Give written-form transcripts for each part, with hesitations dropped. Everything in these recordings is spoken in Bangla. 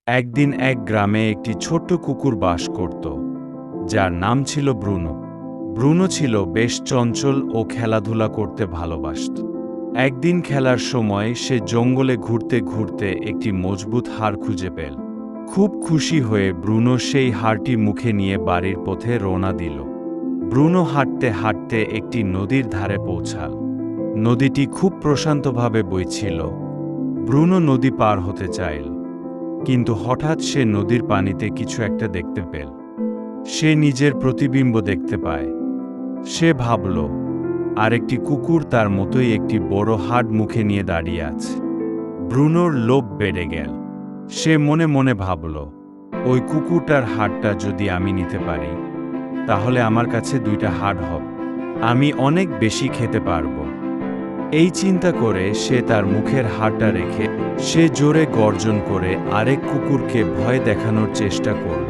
একদিন এক গ্রামে একটি ছোট্ট কুকুর বাস করত, যার নাম ছিল ব্রুনো। ব্রুনো ছিল বেশ চঞ্চল ও খেলাধুলা করতে ভালোবাসত। একদিন খেলার সময় সে জঙ্গলে ঘুরতে ঘুরতে একটি মজবুত হাড় খুঁজে পেল। খুব খুশি হয়ে ব্রুনো সেই হাড়টি মুখে নিয়ে বাড়ির পথে রওনা দিল। ব্রুনো হাঁটতে হাঁটতে একটি নদীর ধারে পৌঁছাল। নদীটি খুব প্রশান্তভাবে বইছিল। ব্রুনো নদী পার হতে চাইল, কিন্তু হঠাৎ সে নদীর পানিতে কিছু একটা দেখতে পেল। সে নিজের প্রতিবিম্ব দেখতে পায়। সে ভাবল, আরেকটি কুকুর তার মতোই একটি বড় হাড় মুখে নিয়ে দাঁড়িয়ে আছে। ব্রুনোর লোভ বেড়ে গেল। সে মনে মনে ভাবল, ওই কুকুরটার হাড়টা যদি আমি নিতে পারি, তাহলে আমার কাছে দুইটা হাড় হবে। আমি অনেক বেশি খেতে পারব। এই চিন্তা করে সে তার মুখের হাড়টা রেখে সে জোরে গর্জন করে আরেক কুকুরকে ভয় দেখানোর চেষ্টা করল।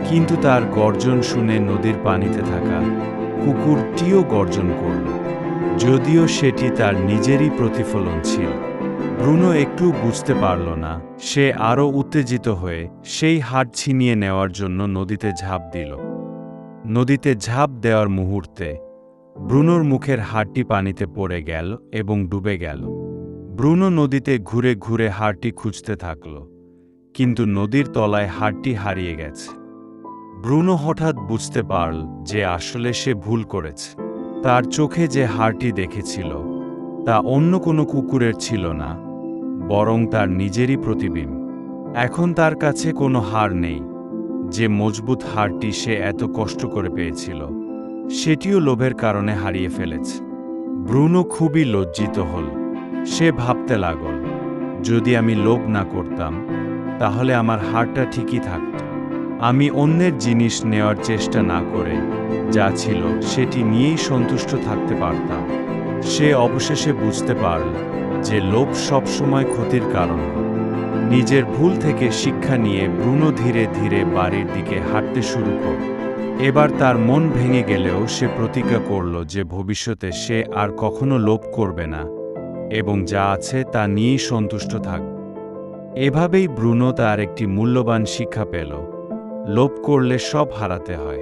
কিন্তু তার গর্জন শুনে নদীর পানিতে থাকা কুকুরটিও গর্জন করল, যদিও সেটি তার নিজেরই প্রতিফলন ছিল। ব্রুনো একটু বুঝতে পারল না। সে আরও উত্তেজিত হয়ে সেই হাড় ছিনিয়ে নেওয়ার জন্য নদীতে ঝাঁপ দিল। নদীতে ঝাঁপ দেওয়ার মুহূর্তে ব্রুনোর মুখের হাড়টি পানিতে পড়ে গেল এবং ডুবে গেল। ব্রুনো নদীতে ঘুরে ঘুরে হাড়টি খুঁজতে থাকল, কিন্তু নদীর তলায় হাড়টি হারিয়ে গেছে। ব্রুনো হঠাৎ বুঝতে পারল যে আসলে সে ভুল করেছে। তার চোখে যে হাড়টি দেখেছিল তা অন্য কোনো কুকুরের ছিল না, বরং তার নিজেরই প্রতিবিম্ব। এখন তার কাছে কোনো হাড় নেই। যে মজবুত হাড়টি সে এত কষ্ট করে পেয়েছিল, সেটিও লোভের কারণে হারিয়ে ফেলেছে। ব্রুনো খুবই লজ্জিত হল। সে ভাবতে লাগল, যদি আমি লোভ না করতাম, তাহলে আমার হাড়টা ঠিকই থাকত। আমি অন্যের জিনিস নেওয়ার চেষ্টা না করে যা ছিল সেটি নিয়েই সন্তুষ্ট থাকতে পারতাম। সে অবশেষে বুঝতে পারল যে লোভ সবসময় ক্ষতির কারণ। নিজের ভুল থেকে শিক্ষা নিয়ে ব্রুনো ধীরে ধীরে বাড়ির দিকে হাঁটতে শুরু করল। এবার তার মন ভেঙে গেলেও সে প্রতিজ্ঞা করল যে ভবিষ্যতে সে আর কখনো লোভ করবে না এবং যা আছে তা নিয়েই সন্তুষ্ট থাকবে। এভাবেই ব্রুনো তার একটি মূল্যবান শিক্ষা পেল, লোভ করলে সব হারাতে হয়।